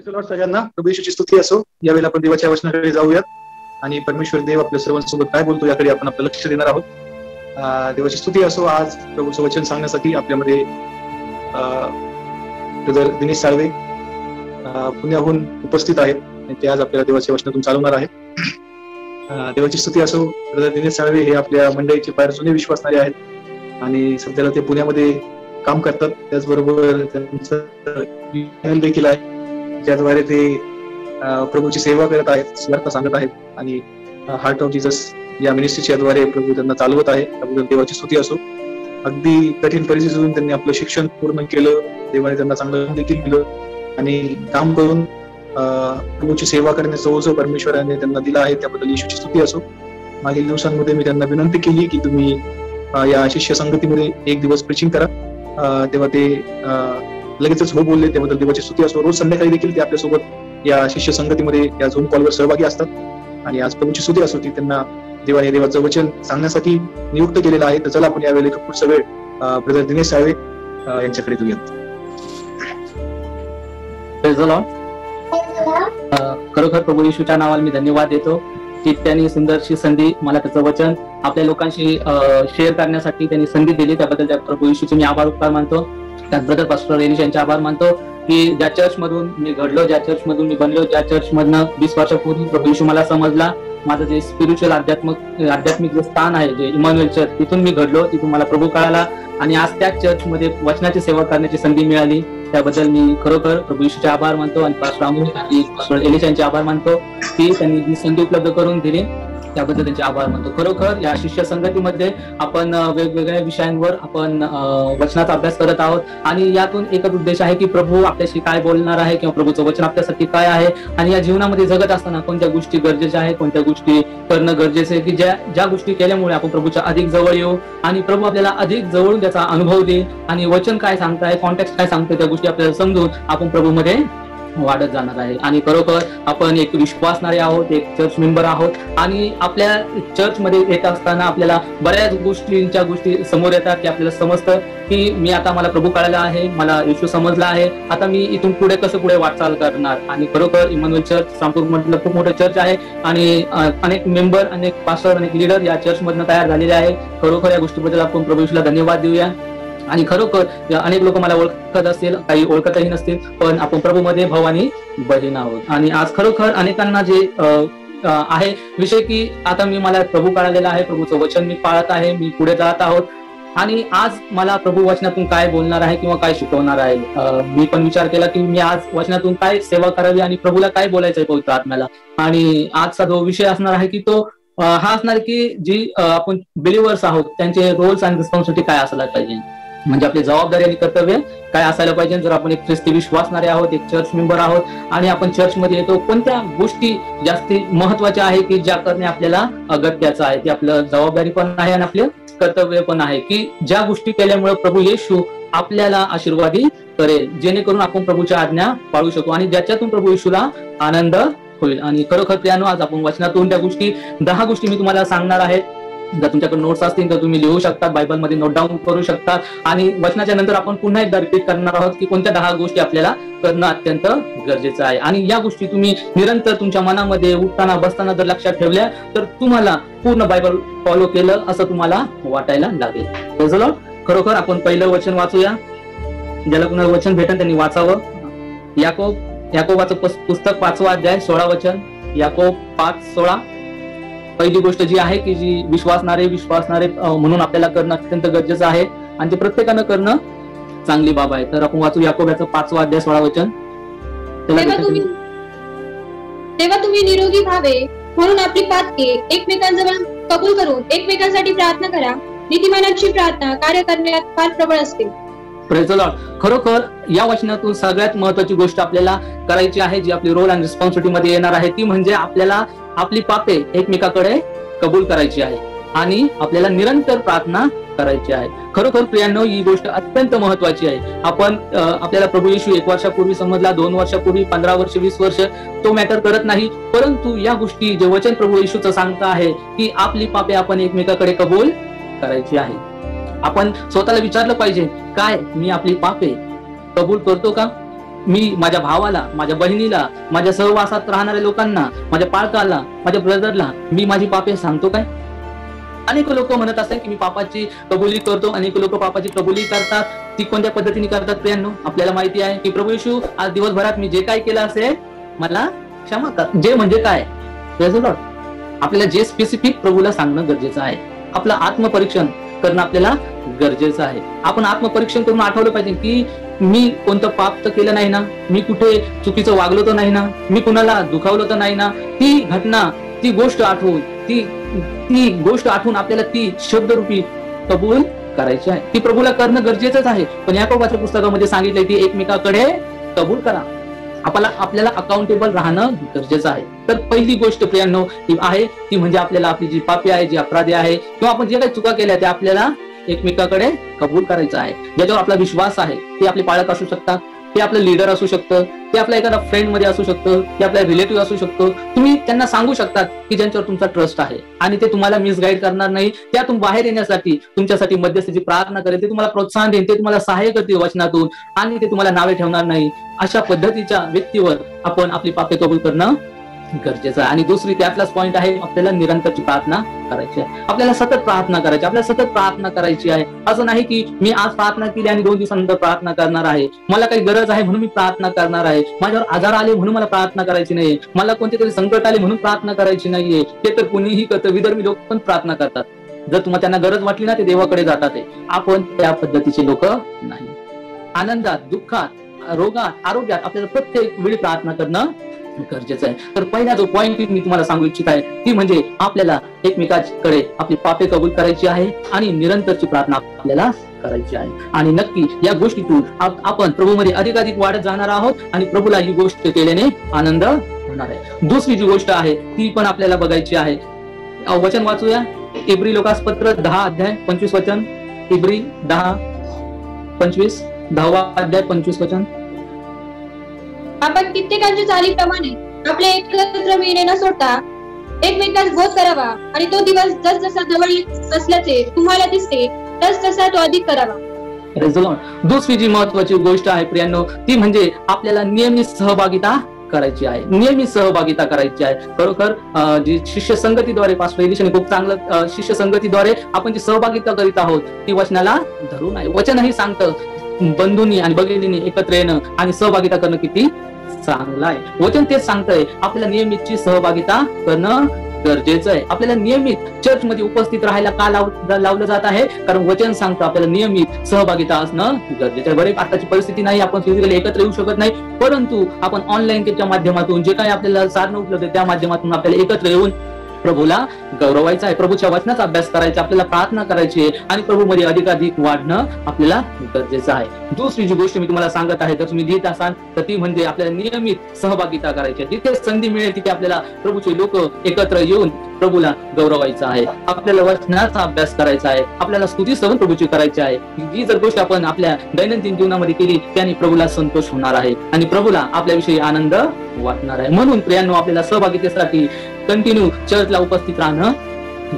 सगळ्यांना प्रभू येशूची स्तुती असो. यावेळेला आपण देवाच्या वचनाकडे जाऊयात आणि परमेश्वर देव आपल्या सर्वांसोबत काय बोलतो याकडे आपण आपलं लक्ष देणार आहोत. देवाची स्तुती असो. आज प्रभूचं वचन सांगण्यासाठी आपल्यामध्ये ब्रदर दिनेश साळवे पुण्याहून उपस्थित आहेत आणि ते आज आपल्याला देवाच्या वचनातून चालवणार आहेत. देवाची स्तुती असो. ब्रदर दिनेश साळवे हे आपल्या मंडळीचे फार जुने विश्वासणारे आहेत आणि सध्याला ते पुण्यामध्ये काम करतात. त्याचबरोबर त्यांचं देखील आहे ज्याद्वारे ते प्रभूची सेवा करत आहेत, सुवार्ता सांगत आहेत आणि हार्ट ऑफ जीसस या मिनिस्ट्रीच्या द्वारे प्रभू त्यांना चालवत आहे. त्याबद्दल देवाची स्तुती असो. अगदी कठीण परिस्थितीतून त्यांनी आपलं शिक्षण पूर्ण केलं. देवाने त्यांना चांगलं देखील दिलं आणि काम करून प्रभूची सेवा करण्याचं ओझं परमेश्वराने त्यांना दिलं आहे. त्याबद्दल येशूची स्तुती असो. मागील दिवसांमध्ये मी त्यांना विनंती केली की तुम्ही या शिष्य संगतीमध्ये एक दिवस प्रीचिंग करा. तेव्हा ते लगेचच हो बोलले. त्याबद्दल देवाची स्तुती असो. रोज संध्याकाळी देखील ते आपल्यासोबत या शिष्य संगतीमध्ये या झूम कॉलवर सहभागी असतात आणि आज प्रभूची स्तुती असो ती त्यांना देवाने देवाचं वचन सांगण्यासाठी नियुक्त केलेलं आहे. तर चला आपण यावेळेला पुढचा वेळ ब्रदर दिनेश साळवे यांच्याकडे देऊयात. खरोखर प्रभू येशूच्या नावाला मी धन्यवाद देतो की त्यांनी सुंदरशी संधी मला त्याचं वचन आपल्या लोकांशी शेअर करण्यासाठी त्यांनी संधी दिली. त्याबद्दल त्या प्रभू येशूचे मी उपकार मानतो. त्यात ब्रदर पास्टर एलिश यांचे आभार मानतो की ज्या चर्च मधून मी घडलो, ज्या चर्च मधून मी बनलो, ज्या चर्च मधनं 20 वर्षापूर्वी प्रभू येशू मला समजला. माझं जे स्पिरिच्युअल आध्यात्मिक जे स्थान आहे, जे इमॅन्युअल चर्च, तिथून मी घडलो, तिथून मला प्रभू कळाला आणि आज त्या चर्च मध्ये वचनाची सेवा करण्याची संधी मिळाली. त्याबद्दल मी खरोखर प्रभू येशूचे आभार मानतो आणि पास्टर अमोल आणि पास्टर एलिश यांचे आभार मानतो की त्यांनी जी संधी उपलब्ध करून दिली. त्याबद्दल त्यांचे आभार मानतो. खरोखर या शिष्य संगतीमध्ये आपण वेगवेगळ्या विषयांवर आपण वचनाचा अभ्यास करत आहोत आणि यातून एकच उद्देश आहे की प्रभू आपल्याशी काय बोलणार आहे किंवा प्रभूचं वचन आपल्यासाठी काय आहे आणि या जीवनामध्ये जगत असताना कोणत्या गोष्टी गरजेच्या आहेत, कोणत्या गोष्टी करणं गरजेचं आहे की ज्या गोष्टी केल्यामुळे आपण प्रभूच्या अधिक जवळ येऊ आणि प्रभू आपल्याला अधिक जवळून त्याचा अनुभव देईल आणि वचन काय सांगताय, कॉन्टेक्स्ट काय सांगतोय त्या गोष्टी आपल्याला समजून आपण प्रभूमध्ये वाढत जाणार आहे. आणि खरोखर आपण एक विश्वासणारे आहोत, एक चर्च मेंबर आहोत आणि आपल्या चर्च मध्ये येत असताना आपल्याला बऱ्याच गोष्टी समोर येतात की आपल्याला समजतं की मी आता मला प्रभू कळाला आहे, मला येशू समजला आहे, आता मी इथून पुढे कसं पुढे वाटचाल करणार. आणि खरोखर इमॅन्युअल चर्च रामपूर मधलं खूप मोठं चर्च आहे आणि अनेक मेंबर, अनेक पास्टर, अनेक लीडर या चर्च मधनं तयार झालेले आहे. खरोखर या गोष्टीबद्दल आपण प्रभू येशूला धन्यवाद देऊया. आणि खरोखर अनेक लोक मला ओळखत असतील, काही ओळखतही नसतील, पण आपण प्रभूमध्ये भाऊ आणि बहीण आहोत. आणि आज खरोखर अनेकांना जे आहे विषय की आता मला प्रभू कळालेला आहे, प्रभूचं वचन मी पाळत आहे, मी पुढे जात आहोत आणि आज मला प्रभू वचनातून काय बोलणार आहे किंवा काय शिकवणार आहे. मी पण विचार केला की मी आज वचनातून काय सेवा करावी आणि प्रभूला काय बोलायचंय पवित्र आत्म्याला. आणि आजचा जो विषय असणार आहे की तो हा असणार की जी आपण बिलिव्हर्स आहोत त्यांचे रोल्स आणि रिस्पॉन्सिबिलिटी काय असायला पाहिजे, म्हणजे आपली जबाबदारी आणि कर्तव्य काय असायला पाहिजे. जर आपण एक ख्रिस्ती विश्वासणारे आहोत, एक चर्च मेंबर आहोत आणि आपण चर्च मध्ये येतो, कोणत्या गोष्टी जास्ती महत्वाच्या आहे की ज्या करणे आपल्याला अगत्याचं आहे, ते आपलं जबाबदारी पण आहे आणि आपलं कर्तव्य पण आहे की ज्या गोष्टी केल्यामुळे प्रभू येशू आपल्याला आशीर्वादी करेल, जेणेकरून आपण प्रभूच्या आज्ञा पाळू शकू आणि ज्याच्यातून प्रभू येशूला आनंद होईल. आणि खरोखर प्रियानो, आज आपण वचनातून त्या गोष्टी 10 गोष्टी मी तुम्हाला सांगणार आहे. जर तुमच्याकडे नोट्स असतील तर तुम्ही लिहू शकता, बायबलमध्ये नोट डाऊन करू शकता आणि वचनाच्या नंतर आपण पुन्हा एकदा रिपीट करणार आहोत की कोणत्या 10 गोष्टी आपल्याला करणं अत्यंत गरजेचं आहे. आणि या गोष्टी तुम्ही निरंतर तुमच्या मनामध्ये उठताना बसताना जर लक्षात ठेवल्या तर तुम्हाला पूर्ण बायबल फॉलो केलं असं तुम्हाला वाटायला लागेल. खरोखर आपण पहिलं वचन वाचूया. ज्याला कुणाला वचन भेटेल त्यांनी वाचावं. याकोबाचं पुस्तक 5वा अध्याय 16 वचन. याकोब 5:16. पहिली गोष्ट जी आहे की जी विश्वासणारे म्हणून आपल्याला करणं अत्यंत गरजेचं आहे आणि ते प्रत्येकानं करणं चांगली बाब आहे. तर आपण वाचू याकोबाचं 5वा अध्याय 16 वचन. तेव्हा तुम्ही निरोगी व्हावे म्हणून आपली पातके एकमेकांजवळ कबूल करून एकमेकांसाठी प्रार्थना करा. नीतिमानाची प्रार्थना कार्य करण्यात फार प्रबळ असते. Praise the Lord. खरोखर या वचनातून सगळ्यात महत्वाची गोष्ट आपल्याला करायची आहे, जी आपली रोल आणि रिस्पॉन्सिबिलिटी मध्ये येणार आहे, ती म्हणजे आपल्याला आपली पापे एकमेकाकडे कबूल करायची आहे आणि आपल्याला निरंतर प्रार्थना करायची आहे. खरोखर प्रियांनो, ही गोष्ट अत्यंत महत्वाची आहे. आपल्याला प्रभू येशू 1 वर्षापूर्वी समजला, 2 वर्षापूर्वी, 15 वर्ष, 20 वर्ष, तो मॅटर करत नाही. परंतु या गोष्टी जे वचन प्रभू येशूचं सांगत आहे की आपली पापे आपण एकमेकाकडे कबूल करायची आहे. आपण स्वतःला विचारलं पाहिजे, काय मी आपली पापे कबूल करतो का? मी माझ्या भावाला, माझ्या बहिणीला, माझ्या सहवासात राहणाऱ्या लोकांना, माझ्या पालकाला, माझ्या ब्रदरला मी माझी पापे सांगतो काय? अनेक लोक म्हणत असतात की मी पापाची कबुली करतो, अनेक लोक पापाची कबुली करतात. ती कोणत्या पद्धतीने करतात प्रियांनो? आपल्याला माहिती आहे की प्रभू येशू आज दिवसभरात मी जे काय केलं असेल मला क्षमा कर. जे म्हणजे काय? आपल्याला जे स्पेसिफिक प्रभूला सांगणं गरजेचं आहे. आपलं आत्मपरीक्षण करणं आपल्याला गरजेचं आहे. आपण आत्मपरीक्षण करून आठवलं पाहिजे की मी कोणतं पाप तर केलं नाही ना, मी कुठे चुकीचं वागलो तर नाही ना, मी कुणाला दुखावलं तर नाही ना. ती घटना, ती गोष्ट आठवून ती गोष्ट आठवून आपल्याला ती शब्दरूपी कबूल करायची आहे. ती प्रभूला करणं गरजेचंच आहे. पण याकोबाच्या पुस्तकामध्ये सांगितलंय ती एकमेकाकडे कबूल करा. आपल्याला अकाउंटेबल राहणं गरजेचं आहे. तर पहिली गोष्ट प्रियांनो ही आहे ती म्हणजे आपल्याला आपली जी पापी आहे, जी अपराधी आहे किंवा आपण जे काही चुका केल्या त्या आपल्याला एकमेकाकडे कबूल करायचं आहे. ज्याच्यावर आपला विश्वास आहे. ते आपले पालक असू शकतात, ते आपलं लीडर असू शकतं, ते आपल्या एखादा फ्रेंड मध्ये असू शकतं, ते आपल्या रिलेटिव्ह असू शकतो. तुम्ही त्यांना सांगू शकतात की ज्यांच्यावर तुमचा ट्रस्ट आहे आणि ते तुम्हाला मिसगाईड करणार नाही. त्यातून बाहेर येण्यासाठी तुमच्यासाठी मध्यस्थीची प्रार्थना करेल, ते तुम्हाला प्रोत्साहन देईल, ते तुम्हाला सहाय्य करतील वचनातून आणि ते तुम्हाला नावे ठेवणार नाही. अशा पद्धतीच्या व्यक्तीवर आपण आपली पापे कबूल करणं गरजेचं आहे. आणि दुसरी त्यातलाच पॉइंट आहे, आपल्याला निरंतरची प्रार्थना करायची आहे. आपल्याला सतत प्रार्थना करायची, आपल्याला सतत प्रार्थना करायची आहे. असं नाही की मी आज प्रार्थना केली आणि 2 दिवसानंतर प्रार्थना करणार आहे, मला काही गरज आहे म्हणून मी प्रार्थना करणार आहे, माझ्यावर आजार आले म्हणून मला प्रार्थना करायची नाहीये, मला कोणते तरी संकट आले म्हणून प्रार्थना करायची नाहीये. ते तर कुणीही करतं, विधर्मी लोक पण प्रार्थना करतात. जर तुम्हाला त्यांना गरज वाटली ना ते देवाकडे जातात. आपण त्या पद्धतीचे लोक नाही. आनंदात, दुःखात, रोगात, आरोग्यात आपल्याला प्रत्येक वेळी प्रार्थना करणं गरजेचं आहे. तर पहिला जो पॉइंट मी तुम्हाला सांगू इच्छित आहे ती म्हणजे आपल्याला एकमेकांकडे आपली पापे कबूल करायची आहे आणि निरंतरची प्रार्थना आपल्याला करायची आहे. आणि नक्की या गोष्टीतून आपण प्रभूमध्ये अधिकाधिक वाढत जाणार आहोत आणि प्रभूला ही गोष्ट केल्याने आनंद होणार आहे. दुसरी जी गोष्ट आहे ती पण आपल्याला बघायची आहे. वचन वाचूया. इब्री लोकासपत्र 10 अध्याय 25 वचन. इब्री 10:25, 10वा अध्याय 25 वचन. आपण कित्येकांच्या चालीप्रमाणे आपले एकत्र मिळणे न सोडता एकमेकांस बोध करावा आणि तो दिवस जसजसा जवळ येत असल्याचे तुम्हाला दिसते तसतसा तो अधिक करावा. दुसरी जी महत्वाची गोष्ट आहे प्रियांनो ती म्हणजे आपल्याला नियमित सहभागिता करायची आहे. नियमित सहभागिता करायची आहे. खरोखर जी शिष्य संगतीद्वारे पास्टर एलिशाने खूप चांगलं शिष्य संगतीद्वारे आपण जी सहभागिता करीत आहोत ती वचनाला धरून आहे. वचनही सांगतं बंधूंनी आणि भगिनींनी एकत्र येणं आणि सहभागिता करणं किती चांगलं आहे. वचन तेच सांगतंय आपल्याला नियमितची सहभागिता करणं गरजेचं आहे. आपल्याला नियमित चर्च मध्ये उपस्थित राहायला का लावलं जात आहे? कारण वचन सांगतं आपल्याला नियमित सहभागिता असणं गरजेचं आहे. बरे आताची परिस्थिती नाही, आपण फिजिकली एकत्र येऊ शकत नाही, परंतु आपण ऑनलाईनच्या माध्यमातून जे काही आपल्याला साधनं उपलब्ध आहे त्या माध्यमातून आपल्याला एकत्र येऊन प्रभूला गौरवायचं आहे, प्रभूच्या वचनाचा अभ्यास करायचा, आपल्याला प्रार्थना करायची आहे आणि प्रभूमध्ये अधिकाधिक वाढणं आपल्याला गरजेचं आहे. दुसरी जी गोष्ट मी तुम्हाला सांगत आहे, जर तुम्ही लिहित असाल तर ती म्हणजे आपल्याला नियमित सहभागिता करायची आहे. जिथे संधी मिळेल तिथे आपल्याला प्रभूचे लोक एकत्र येऊन प्रभूला गौरवायचं आहे, आपल्याला वचनाचा अभ्यास करायचा आहे, आपल्याला स्तुती स्तवन प्रभूची करायची आहे. ही जर गोष्ट आपण आपल्या दैनंदिन जीवनामध्ये केली त्याने प्रभूला संतोष होणार आहे आणि प्रभूला आपल्याविषयी आनंद वाटणार आहे. म्हणून प्रियांनो आपल्याला सहभागितेसाठी कंटिन्यू चर्चला उपस्थित राहणं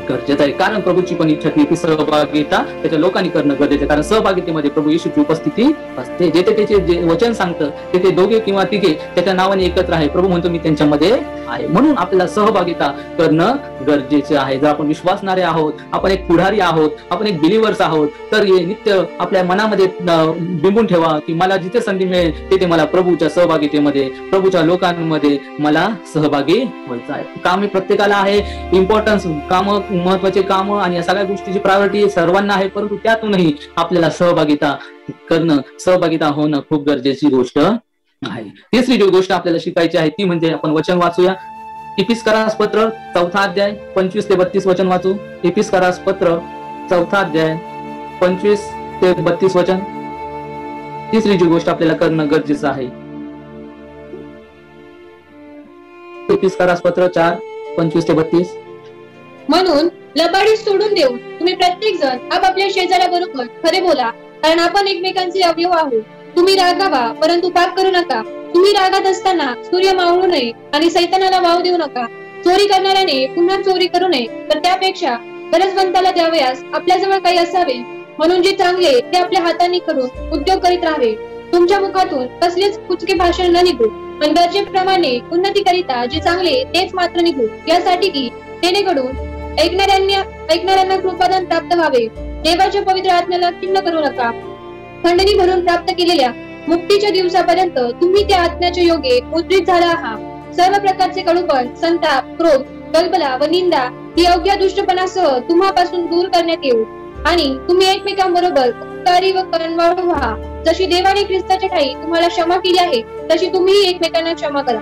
गरजेचं आहे. कारण प्रभूची पण इच्छा ती सहभागिता त्याच्या लोकांनी करणं गरजेचं आहे. कारण सहभागितेमध्ये प्रभू येशूची उपस्थिती असते. जेथे त्याचे जे वचन सांगतं तेथे 2 किंवा 3 त्याच्या नावाने एकत्र आहे. प्रभू म्हणतो मी त्यांच्यामध्ये आहे. म्हणून आपल्याला सहभागिता करणं गरजेचे आहे. जर आपण विश्वासणारे आहोत, आपण एक पुढारी आहोत, आपण एक बिलिव्हर्स आहोत, तर हे नित्य आपल्या मनामध्ये बिंबून ठेवा की मला जिथे संधी मिळेल तिथे मला प्रभूच्या सहभागितेमध्ये, प्रभूच्या लोकांमध्ये मला सहभागी व्हायचं आहे. काम हे प्रत्येकाला आहे. इम्पॉर्टन्स काम, महत्वाचे काम आणि या सगळ्या गोष्टीची प्रायोरिटी सर्वांना आहे, परंतु त्यातूनही आपल्याला सहभागिता करणं, सहभागिता होणं खूप गरजेची गोष्ट आहे. तिसरी जी गोष्ट आपल्याला शिकायची आहे ती म्हणजे आपण वचन वाचूया. इफिसकरास पत्र 4 अध्याय 25 ते 32 वचन वाचू. इफिसकरास पत्र 4 अध्याय 25 ते 32 वचन. तिसरी जी गोष्ट आपल्याला करणं गरजेचं आहे. इफिसकरास पत्र 4, 25 ते 32. म्हणून लबाडी सोडून देऊन तुम्ही प्रत्येक जण आपापल्या शेजाऱ्याबरोबर खरे बोला, कारण आपण एकमेकांचे अवयव आहोत. तुम्ही रागावा परंतु पाप करू नका. तुम्ही रागात असताना सूर्य मावळू नये आणि सैतानाला वाव देऊ नका. चोरी करणाऱ्याने पुन्हा चोरी करू नये, तर त्यापेक्षा गरजवंताला द्यावयास आपल्याजवळ काही असावे. म्हणून जे चांगले ते आपल्या हाताने करून उद्योग करीत राहावे. तुमच्या मुखातून कसलेच कुचके भाषण न निघू, पण गरजेप्रमाणे उन्नतीकरिता जे चांगले तेच मात्र निघू, यासाठी की जेणेकरून ऐकणाऱ्यांना कृपादान प्राप्त व्हावे. देवाच्या पवित्र आत्म्याला खिन्न करू नका. खंडणी भरून प्राप्त केलेल्या मुक्तीच्या दिवसापर्यंत तुम्ही त्या आत्म्याच्या योगे मुद्रित झाला आहात. सर्व प्रकारचे कडूपण, संताप, क्रोध, गलबला व निंदा ही अवघ्या दुष्टपणासह तुम्हापासून दूर करण्यात येऊ आणि तुम्ही एकमेकांबरोबर उपकारी व कणवाळू व्हा. जशी देवाने ख्रिस्ताच्या ठायी तुम्हाला क्षमा केली आहे, तशी तुम्ही एकमेकांना क्षमा करा.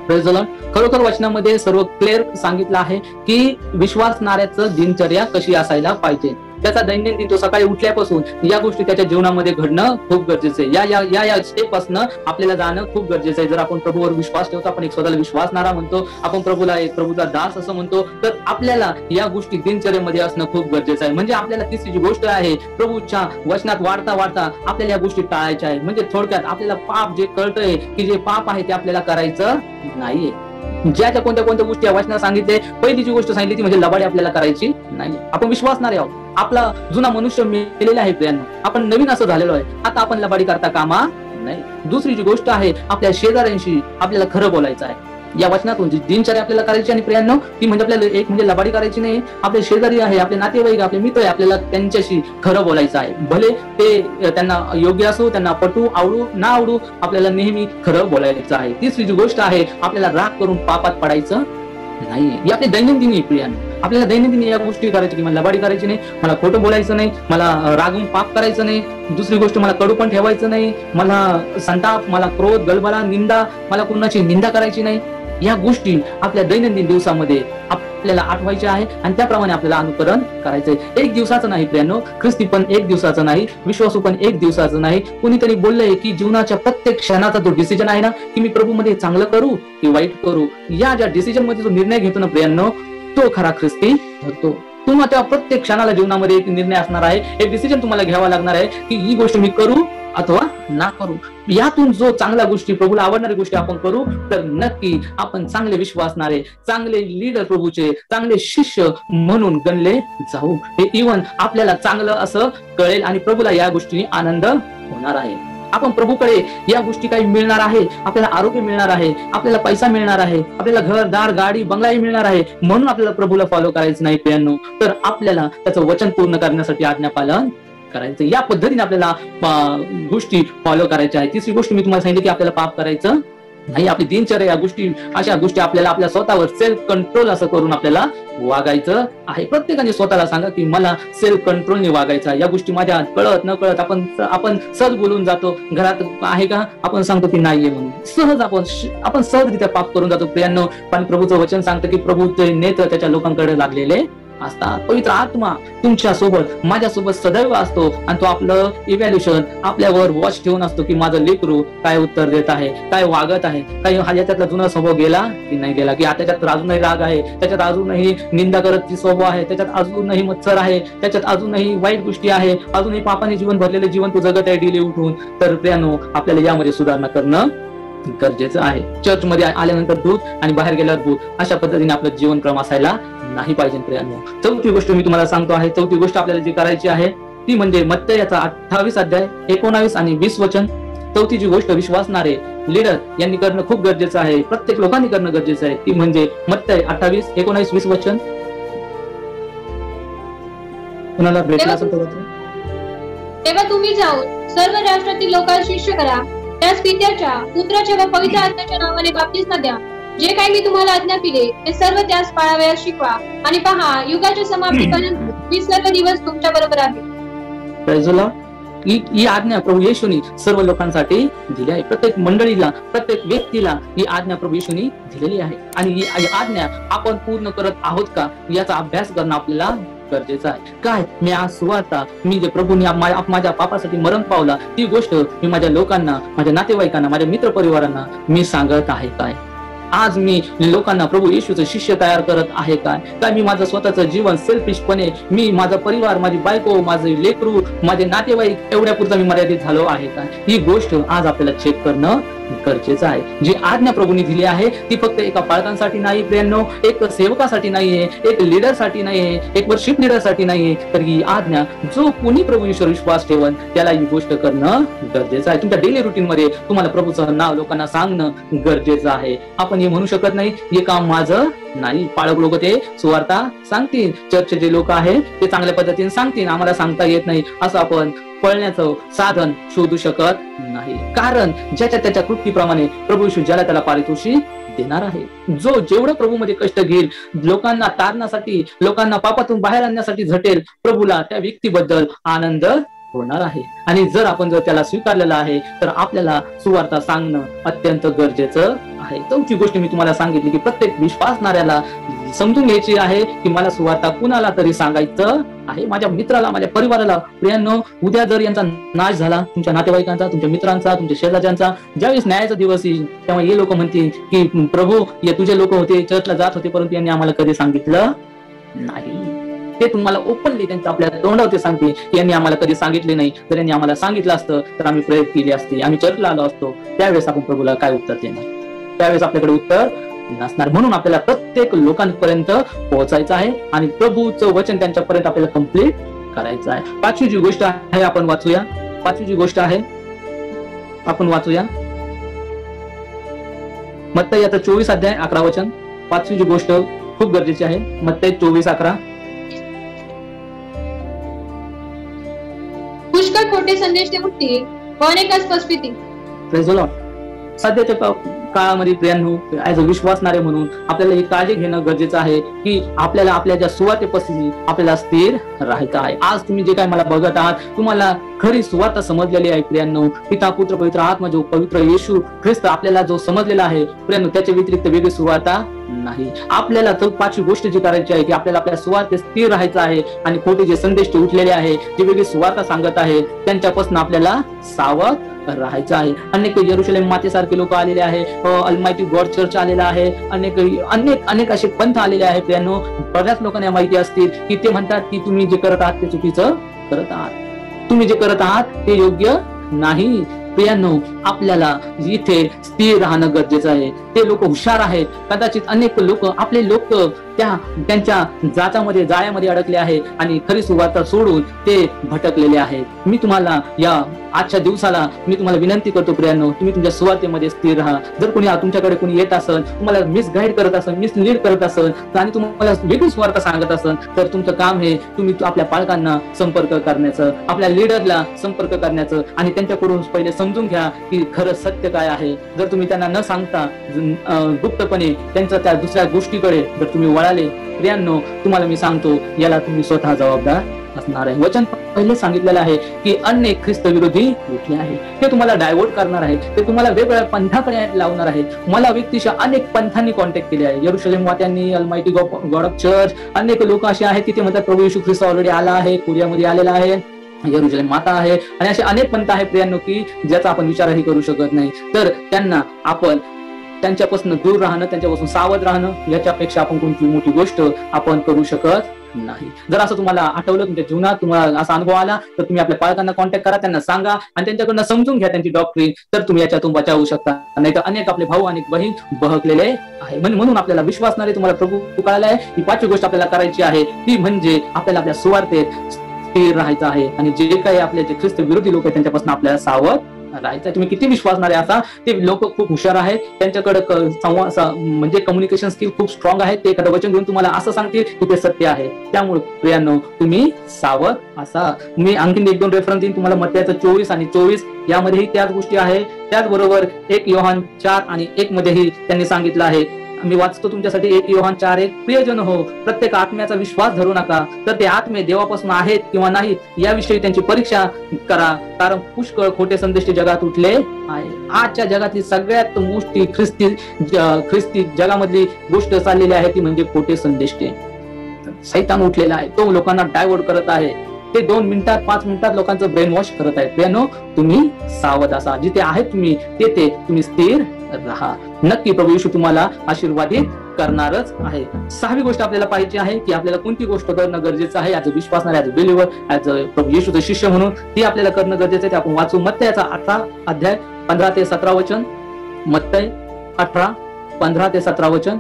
Praise the Lord. खरोखर वचनामध्ये सर्व क्लिअर सांगितलं आहे की विश्वासणाऱ्याचं दिनचर्या कशी असायला पाहिजे. त्याचा दैनंदिन तो सकाळी उठल्यापासून या गोष्टी त्याच्या जीवनामध्ये घडणं खूप गरजेचं आहे. या स्टेप पासून आपल्याला जाणं खूप गरजेचं आहे. जर आपण प्रभूवर विश्वास ठेवतो, आपण एक स्वतःला विश्वासणारा म्हणतो, आपण प्रभूला एक प्रभूचा दास असं म्हणतो, तर आपल्याला या गोष्टी दिनचर्येमध्ये असणं खूप गरजेचं आहे. म्हणजे आपल्याला तिसरी जी गोष्ट आहे, प्रभूच्या वचनात वाढता वाढता आपल्याला या गोष्टी टाळायच्या आहे. म्हणजे थोडक्यात आपल्याला पाप जे कळतंय की जे पाप आहे ते आपल्याला करायचं नाहीये. ज्या कोणत्या गोष्टी वचनात सांगितले, पहिली जी गोष्ट सांगितली ती म्हणजे लबाडी आपल्याला करायची नाही. आपण विश्वासणारे आहोत. आपला जुना मनुष्य मेलेला आहे प्रियांनो, आपण नवीन असं झालेलो आहे. आता आपण लबाडी करता कामा नाही. दुसरी जी गोष्ट आहे, आपल्या शेजाऱ्यांशी आपल्याला खरं बोलायचं आहे. या वचनातून जी दिनचर्या आपल्याला करायची आणि प्रियांनो ती म्हणजे आपल्याला एक म्हणजे लबाडी करायची नाही. आपले शेजारी आहे, आपले नातेवाईक, आपले मित्र आहे, आपल्याला त्यांच्याशी खरं बोलायचं आहे. भले ते त्यांना योग्य असो, त्यांना पटू, आवडू ना आवडू, आपल्याला नेहमी खरं बोलायचं आहे. तिसरी जी गोष्ट आहे, आपल्याला राग करून पापात पडायचं नाहीये. ही आपली दैनंदिन प्रियांनो, आपल्याला दैनंदिन या गोष्टी करायची की मला लबाडी करायची नाही, मला खोटं बोलायचं नाही, मला रागून पाप करायचं नाही. दुसरी गोष्ट, मला कडू पण ठेवायचं नाही, मला संताप, मला क्रोध, गलबला, निंदा, मला कुणाची निंदा करायची नाही. या गोष्टी आपल्या दैनंदिन दिवसामध्ये आपल्याला आठवायच्या आहे आणि त्याप्रमाणे आपल्याला अनुकरण करायचंय. एक दिवसाचं नाही प्रियांनो, ख्रिस्ती पण एक दिवसाचं नाही, विश्वासू पण एक दिवसाचं नाही. कुणीतरी बोललंय की जीवनाच्या प्रत्येक क्षणाचा जो डिसिजन आहे ना, की मी प्रभूमध्ये चांगलं करू की वाईट करू, या ज्या डिसिजन मध्ये जो निर्णय घेतो ना प्रियांनो, तो खरा ख्रिस्ती ठरतो. तुम्हाला त्या प्रत्येक क्षणाला जीवनामध्ये एक निर्णय असणार आहे, एक डिसिजन तुम्हाला घ्यावा लागणार आहे की ही गोष्ट मी करू अथवा ना करू. यातून जो चांगल्या गोष्टी, प्रभूला आवडणारी गोष्टी आपण करू, तर नक्की आपण चांगले विश्वासणारे, चांगले लीडर, प्रभूचे चांगले शिष्य म्हणून गणले जाऊ. हे इव्हन आपल्याला चांगलं असं कळेल आणि प्रभूला या गोष्टीने आनंद होणार आहे. आपण प्रभूकडे या गोष्टी काही मिळणार आहे, आपल्याला आरोग्य मिळणार आहे, आपल्याला पैसा मिळणार आहे, आपल्याला घर, दार, गाडी, बंगलाही मिळणार आहे, म्हणून आपल्याला प्रभूला फॉलो करायचं नाही प्रियांनो, तर आपल्याला त्याचं वचन पूर्ण करण्यासाठी आज्ञापालन करायचं. या पद्धतीने आपल्याला गोष्टी फॉलो करायच्या आहेत. तिसरी गोष्ट मी तुम्हाला सांगितली की आपल्याला पाप करायचं नाही. आपली दिनचर्या या गोष्टी, अशा गोष्टी आपल्याला आपल्या स्वतःवर सेल्फ कंट्रोल असं करून आपल्याला वागायचं आहे. प्रत्येकाने स्वतःला सांगा की मला सेल्फ कंट्रोलने वागायचं आहे. या गोष्टी माझ्या कळत न कळत आपण सहज बोलून जातो. घरात आहे का, आपण सांगतो की नाहीये म्हणून सहज आपण सहजरित्या पाप करून जातो प्रियांनो. पण प्रभूचं वचन सांगतं की प्रभूचे नेत्र त्याच्या लोकांकडे लागलेले असतात. पवित्र आत्मा तुमच्या सोबत, माझ्या सोबत सदैव असतो आणि तो आपलं इव्हॅल्युएशन आपल्यावर वॉच ठेवून असतो की माझं लेकरू काय उत्तर देत आहे, काय वागत आहे, काही ह्याच्यातला जुना स्वभाव गेला की नाही गेला, की त्याच्यात अजूनही राग आहे, त्याच्यात अजूनही निंदा करत स्वभाव आहे, त्याच्यात अजूनही मत्सर आहे, त्याच्यात अजूनही वाईट गोष्टी आहे, अजूनही पापाने जीवन भरलेले जीवन तो जगत आहे डेली उठून. तर प्रियांनो, आपल्याला यामध्ये सुधारणा करणं गरजेचं आहे. चर्च मध्ये आल्यानंतर दूध आणि बाहेर गेल्यावर दूध, अशा पद्धतीने आपलं जीवनक्रम असायला नाही पाहिजे प्रियांनो. चौथी गोष्ट मी तुम्हाला सांगतो आहे. चौथी गोष्ट आपल्याला जी करायची आहे ती म्हणजे मत्तयाचा 28 अध्याय 19 आणि 20 वचन. चौथी जी गोष्ट विश्वासणारे लीडर यांनी करणं खूप गरजेचं आहे, प्रत्येक लोकांनी करणं गरजेचं आहे, ती म्हणजे मत्तय 28, 19, 20 वचन. कुणाला भेटला असेल तर तेव्हा तुम्ही जाऊन सर्व राष्ट्रातील लोकांना शिष्य करा, त्यास पित्याच्या, पुत्राच्या व पवित्र आत्म्याच्या नावाने बाप्तिस्म द्या. जे काही मी तुम्हाला आज्ञा दिले ते सर्व त्यास पाळावयास शिकवा, आणि पहा, युगाच्या समाप्तीपर्यंत मी सर्व दिवस तुमच्या बरोबर आहे. ही आज्ञा प्रभू येशूनी सर्व लोकांसाठी दिली आहे. प्रत्येक मंडळीला, प्रत्येक व्यक्तीला ही आज्ञा प्रभू येशूनी दिलेली आहे. आणि ही आज्ञा आपण पूर्ण करत आहोत का, याचा अभ्यास करणं आपल्याला गरजेचं आहे. काय मी आज सुवार्ता, मी जे प्रभूंनी माझ्या पापासाठी मरण पावला, ती गोष्ट मी माझ्या लोकांना, माझ्या नातेवाईकांना, माझ्या मित्र परिवारांना मी सांगत आहे काय? आज मी लोकांना प्रभू येशूचं शिष्य तयार करत आहे काय मी माझं स्वतःचं जीवन सेल्फिशपणे मी माझा परिवार माझी बायको माझे लेकरू माझे नातेवाईक एवढ्या पुरता मी मर्यादित झालो आहे का ही गोष्ट आज आपल्याला चेक करणं गरजेचं आहे। जी आज्ञा प्रभूंनी दिली आहे ती फक्त एका पालकांसाठी नाही प्रियांनो, एक सेवकासाठी नाहीये, एक लीडरसाठी नाहीये, एक वर्शिप लीडरसाठी नाहीये, तर ही आज्ञा जो कोणी प्रभू येशूवर विश्वास ठेवून त्याला ही गोष्ट करणं गरजेचं आहे। तुमच्या डेली रुटीन मध्ये तुम्हाला प्रभूचं नाव लोकांना सांगणं गरजेचं आहे। आपण हे म्हणू शकत नाही हे काम माझं नाही, पाळक लोक ते सुवार्ता सांगतील, चर्चचे जे लोक आहेत ते चांगल्या पद्धतीने सांगतील, आम्हाला सांगता येत नाही असं आपण पळण्याचं साधन शोधू शकत नाही। कारण ज्याच्या त्याच्या कृतीप्रमाणे प्रभू येशू ज्याला त्याला पारितोषिक देणार आहे। जो जेवढं प्रभू मध्ये कष्ट घेईल, लोकांना तारण्यासाठी लोकांना पापातून बाहेर आणण्यासाठी झटेल, प्रभूला त्या व्यक्तीबद्दल आनंद होणार आहे। आणि जर आपण त्याला स्वीकारलेलं आहे तर आपल्याला सुवार्ता सांगणं अत्यंत गरजेचं आहे। चौथी गोष्ट मी तुम्हाला सांगितली की प्रत्येक विश्वासणाऱ्याला समजून घ्यायची आहे की मला सुवार्ता कुणाला तरी सांगायचं आहे, माझ्या मित्राला माझ्या परिवाराला। प्रियांनो, उद्या जर यांचा नाश झाला, तुमच्या नातेवाईकांचा, तुमच्या मित्रांचा, तुमच्या शेजारच्यांचा, ज्यावेळेस न्यायाचा दिवस येईल तेव्हा हे लोक म्हणतील की प्रभू हे तुझे लोक होते, चर्चला जात होते, परंतु यांनी आम्हाला कधी सांगितलं नाही। ते तुम्हाला ओपनली त्यांच्या आपल्या तोंडावर ते सांगते की यांनी आम्हाला कधी सांगितले नाही, जर यांनी आम्हाला सांगितलं असतं तर आम्ही प्रयत्न केले असते, आम्ही चर्चला आलो असतो। त्यावेळेस आपण प्रभूला काय उत्तर देणार? त्यावेळेस आपल्याकडे उत्तर नसणार। म्हणून आपल्याला प्रत्येक लोकांपर्यंत पोहोचायचं आहे आणि प्रभूचं वचन त्यांच्यापर्यंत आपल्याला कंप्लीट करायचं आहे। पाचवी जी गोष्ट आहे आपण वाचूया, पाचवी जी गोष्ट आहे आपण वाचूया मत्ती याचा 24 अध्याय 11 वचन। पाचवी जी गोष्ट खूप गरजेची आहे, मत्ती 24:11। पुष्कळ खोटे संदेश ते उठतील व अनेकास फसवितील। Praise the lord. सध्याच्या काळामध्ये प्रियांनो, ऍज अ विश्वासणारे म्हणून आपल्याला ही काळजी घेणं गरजेचं आहे की आपल्याला आपल्या ज्या सुवार्तेपासून आपल्याला स्थिर राहायचं आहे। आज तुम्ही जे काय मला बघत आहात, तुम्हाला खरी सुवार्ता समजलेली आहे प्रियांनो। पिता पुत्र पवित्र आत्मा जो पवित्र येशू ख्रिस्त आपल्याला जो समजलेला आहे प्रियांनो, त्याच्या व्यतिरिक्त वेगळी सुवार्ता नाही। आपल्याला तर पाचवी गोष्ट जी करायची आहे की आपल्याला आपल्या सुवार्तेत स्थिर राहायचं आहे आणि खोटे जे संदेश ते उठलेले आहे, जे वेगळी सुवार्ता सांगत आहे त्यांच्यापासून आपल्याला सावध राहायचं आहे। अनेक यरुशलेम मातेसारखे लोक आलेले आहे, अल्मायटी गॉड चर्च आलेला आहे, अनेक अनेक अनेक असे पंथ आलेले आहे प्रियांनो। बऱ्याच लोकांना माहिती असतील की ते म्हणतात की तुम्ही जे करत आहात ते चुकीचं करत आहात, तुम्ही जे करत आहात ते योग्य नाही। प्रियांनो, आपल्याला इथे स्थिर राहणं गरजेचं आहे। ते लोक हुशार आहेत, कदाचित अनेक लोक आपले लोक त्यांच्या जाळ्यामध्ये अडकले आहे आणि खरी सुवार्ता सोडून ते भटकलेले आहेत। मी तुम्हाला या आजच्या दिवसाला मी तुम्हाला विनंती करतो प्रियांनो, तुम्ही तुमच्या सुवार्तेमध्ये स्थिर राहा। जर कोणी तुमच्याकडे कोणी येत असेल, तुम्हाला मिसगाईड करत असेल, मिसलीड करत असेल आणि तुम्हाला वेगळी सुवार्ता सांगत असेल, तर तुमचं काम हे तुम्ही आपल्या पालकांना संपर्क करण्याचं, आपल्या लीडरला संपर्क करण्याचं आणि त्यांच्याकडून पहिले समजून घ्या की खरं सत्य काय आहे। जर तुम्ही त्यांना न सांगता गुप्तपणे त्यांच्या त्या दुसऱ्या गोष्टीकडे जर तुम्ही वळाले प्रियांनो, तुम्हाला मी सांगतो याला तुम्ही स्वतः जबाबदार असणार आहे। वचन पहिले सांगितलेलं आहे की अनेक ख्रिस्त विरोधी उठले आहे, ते तुम्हाला डायव्हर्ट करणार आहे, ते तुम्हाला वेगवेगळ्या पंथाकडे लावणार आहे। मला व्यक्तिशः अनेक पंथांनी कॉन्टॅक्ट केले आहे, यरुशलेम वात्यांनी, अल्मायटी गॉड ऑफ चर्च, अनेक लोक असे आहेत की ते म्हणतात प्रभू येशू ख्रिस्त ऑलरेडी आला आहे, कोरियामध्ये आलेला आहे, यरुशलेम माता आहे आणि असे अनेक पंथ आहे प्रियांनो की ज्याचा आपण विचारही करू शकत नाही। तर त्यांना आपण त्यांच्यापासून दूर राहणं, त्यांच्यापासून सावध राहणं, याच्यापेक्षा आपण कोणती मोठी गोष्ट आपण करू शकत नाही। जर असं तुम्हाला आठवलं, तुमच्या जीवनात तुम्हाला असा अनुभव आला, तर तुम्ही आपल्या पालकांना कॉन्टॅक्ट करा, त्यांना सांगा आणि त्यांच्याकडनं समजून घ्या त्यांची डॉक्ट्रिन, तर तुम्ही याच्यातून बचावू शकता। नाही तर अनेक आपले भाऊ आणि बहीण बहकलेले आहे। म्हणून आपल्याला विश्वासणारे तुम्हाला प्रभू कळाला आहे, ही पाचवी गोष्ट आपल्याला करायची आहे, ती म्हणजे आपल्याला आपल्या सुवार्तेत स्थिर राहायचं आहे आणि जे काही आपले जे ख्रिस्त विरोधी लोक आहेत त्यांच्यापासून आपल्याला सावध राहायचं। तुम्ही किती विश्वासणारे असा, ते लोक खूप हुशार आहेत, त्यांच्याकडे म्हणजे कम्युनिकेशन स्किल खूप स्ट्रॉंग आहे, ते एखादं वचन घेऊन तुम्हाला असं सांगतील की ते सत्य आहे। त्यामुळे प्रियांनो, तुम्ही सावध असा। मी आणखीन 1-2 रेफरन्स देईन तुम्हाला, मत्ती 24 आणि 24 यामध्येही त्याच गोष्टी आहे। त्याचबरोबर 1 योहान 4 आणि 1 मध्येही त्यांनी सांगितलं आहे, मी वाचतो तुमच्यासाठी 1 योहान 4:1, प्रियजन हो, प्रत्येक आत्म्याचा विश्वास धरू नका, तर ते आत्मे देवापासून आहेत किंवा नाहीत याविषयी त्यांची परीक्षा करा, कारण पुष्कळ खोटे संदेश जगात उठले आहे। आजच्या जगातली सगळ्यात मोठी ख्रिस्ती जगामधली गोष्ट चाललेली आहे ती म्हणजे खोटे संदेश। सैतान उठलेला आहे, तो लोकांना डायव्हर्ट करत आहे, ते 2 मिनिटात 5 मिनिटात लोकांचं ब्रेन वॉश करत आहेत. प्रियानो, तुम्ही सावध असा, जिथे आहेत तुम्ही तेथे तुम्ही स्थिर राहा. नक्की प्रभू येशू तुम्हाला आशीर्वादित करणारच आहे. 6वी गोष्ट आपल्याला पाहिजे आहे की आपल्याला कोणती गोष्ट करणं गरजेचं आहे ऍज अ विश्वासणारे, as a believer, as a प्रभू येशूचा शिष्य म्हणून ती आपल्याला करणं गरजेचं आहे. ते आपण वाचू. मत्तयाचा 18 अध्याय 15 ते 17 वचन. मत्तय 18 15 ते 17 वचन.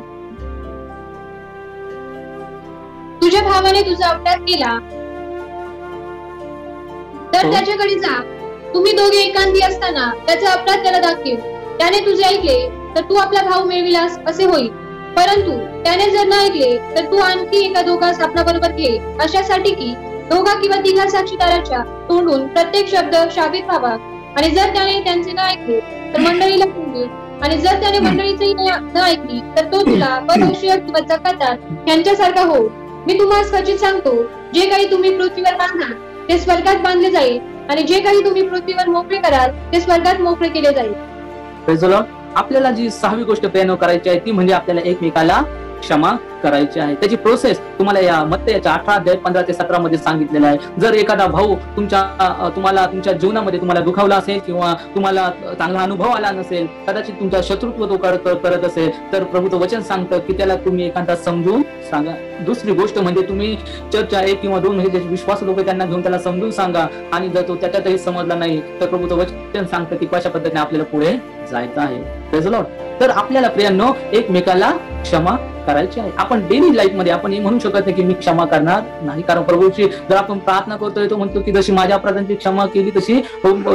तुझ्या भावाने तुझा अपराध केला तर त्याच्याकडे जा. तुम्ही दोघे एकांती असताना त्याचा अपराध त्याला दाखव. त्याने तुझे ऐकले तर तू आपला भाव मिळविलास असे होईल. परंतु त्याने जर न ऐकले तर तू आणखी एका दोघास आपल्याबरोबर घे, अशासाठी की 2 किंवा 3 साक्षीदाराच्या तोंडून प्रत्येक शब्द शाबित व्हावा. आणि जर त्याने त्यांचे न ऐकले तर मंडळीला बोलवी. आणि जर त्याने मंडळीची न ऐकली तर तो तुला परमेश्वर किंवा चकातात यांच्यासारखा हो. मी तुम्हाला खचित सांगतो, जे काही तुम्ही पृथ्वीवर बांधाल ते स्वर्गात बांधले जाईल, आणि जे काही तुम्ही पृथ्वीवर मोकळे कराल ते स्वर्गात मोकळे केले जाईल. आपल्याला जी 6वी गोष्ट प्रियानो करायची आहे ती म्हणजे आपल्याला एकमेकाला क्षमा करायची आहे. त्याची प्रोसेस तुम्हाला या मत्तयाच्या 18 अध्याय 15 ते 17 मध्ये सांगितलेलं आहे. जर एखादा भाऊ तुम्हाला तुमच्या जीवनामध्ये तुम्हाला दुखावला असेल किंवा तुम्हाला चांगला अनुभव आला नसेल, कदाचित तुमचा शत्रुत्व तो करत असेल, तर प्रभूचं वचन सांगतं की त्याला तुम्ही एखादा समजून सांगा. दुसरी गोष्ट म्हणजे तुम्ही चर्चा 1 किंवा 2 म्हणजे ज्याचे विश्वास लोक त्यांना घेऊन त्याला समजून सांगा. आणि जर तो त्याच्यातही समजला नाही तर प्रभूचं वचन सांगतं की कशा पद्धतीने आपल्याला पुढे जायचं आहे. Praise the Lord. तर आपल्याला प्रियांनो एकमेकाला क्षमा करायची आहे. आपण डेली लाईफ मध्ये आपण हे म्हणू शकत नाही की मी क्षमा करणार नाही, कारण प्रभूची जर आपण प्रार्थना करतोय तो म्हणतो की जशी माझ्या अपराधांची क्षमा केली तशी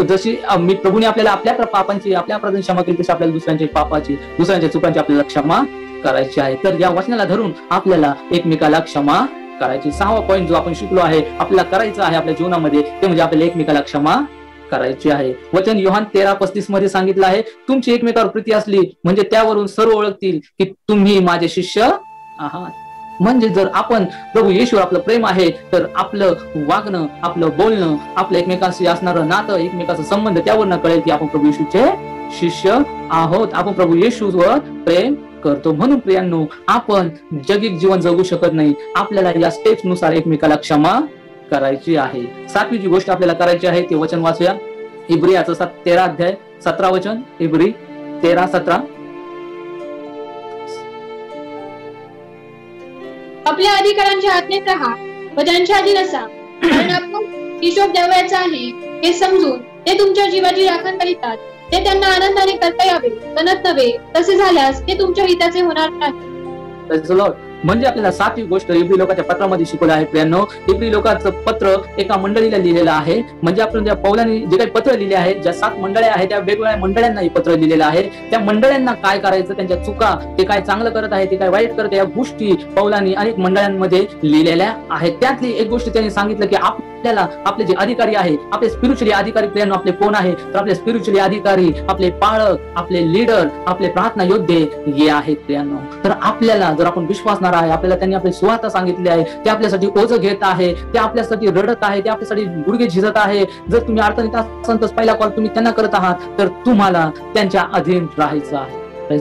जशी मी प्रभूने आपल्याला आपल्या पापांची आपल्या अपराधांची क्षमा केली तशी आपल्याला दुसऱ्यांच्या पापाची दुसऱ्यांच्या चुकांची आपल्याला क्षमा करायची आहे. तर या वचनाला धरून आपल्याला एकमेकाला क्षमा करायची. 6वा पॉईंट जो आपण शिकलो आहे आपल्याला करायचं आहे आपल्या जीवनामध्ये ते म्हणजे आपल्याला एकमेकाला क्षमा करायची आहे. वचन योहान 13:35 मध्ये सांगितलं आहे, तुमची एकमेकावर प्रीती असली म्हणजे त्यावरून सर्व ओळखतील की तुम्ही माझे शिष्य आहात. म्हणजे जर आपण प्रभू येशूवर आपलं प्रेम आहे तर आपलं वागणं, आपलं बोलणं, आपलं एकमेकांशी असणारं नातं, एकमेकांचा संबंध त्यावरून कळेल की आपण प्रभू येशूचे शिष्य आहोत, आपण प्रभू येशूवर प्रेम करतो. म्हणून प्रियांनो आपण जगिक जीवन जगू शकत नाही. आपल्याला या स्टेप्स नुसार एकमेकाला क्षमा करायची आहे. 7वी जी गोष्ट आपल्याला करायची आहे ते वचन वाचूया. इब्रियाचं 13 अध्याय 17 वचन. इब्री 13:17. आपल्या अधिकारांच्या आज्ञेत राहा व त्यांच्या अधीन असा, कारण आपण हिशोब द्यावयाचा आहे हे समजून ते तुमच्या जीवाची राखण करीतात. ते त्यांना आनंदाने करता यावे, तनत नव्हे. तसे झाल्यास ते तुमच्या हिताचे होणार नाही. म्हणजे आपल्याला 7वी गोष्ट इब्री लोकांच्या पत्रामध्ये शिकवलं आहे. प्रियांनो, इब्री लोकांचं पत्र एका मंडळीला लिहिलेलं आहे. म्हणजे आपण ज्या पौलांनी जे काही पत्र लिहिले आहेत, ज्या 7 मंडळ्या आहेत त्या वेगवेगळ्या मंडळ्यांना हे पत्र लिहिलेलं आहे. त्या मंडळ्यांना काय करायचं, त्यांच्या चुका, ते काय चांगलं करत आहे, ते काय वाईट करत आहे, या गोष्टी पौलांनी अनेक मंडळांमध्ये लिहिलेल्या आहेत. त्यातली एक गोष्ट त्यांनी सांगितलं की आपल्याला आपले जे अधिकारी आहे, आपले स्पिरिच्युअली अधिकारी प्रियांनो आपले कोण आहे, तर आपले स्पिरिच्युअली अधिकारी, आपले पाळक, आपले लीडर, आपले प्रार्थना योद्धे हे आहेत प्रियांनो. तर आपल्याला जर आपण विश्वास आहे, आपल्याला त्यांनी आपले सुवार्ता सांगितले आहे, ते आपल्यासाठी ओझ घेत आहे, ते आपल्यासाठी रडत आहे, ते आपल्यासाठी गुडघे झिजत आहे. जर तुम्ही अडचणीत असाल तर पहिला कॉल तुम्ही त्यांना करत आहात, तर तुम्हाला त्यांच्या अधीन राहायचं आहे.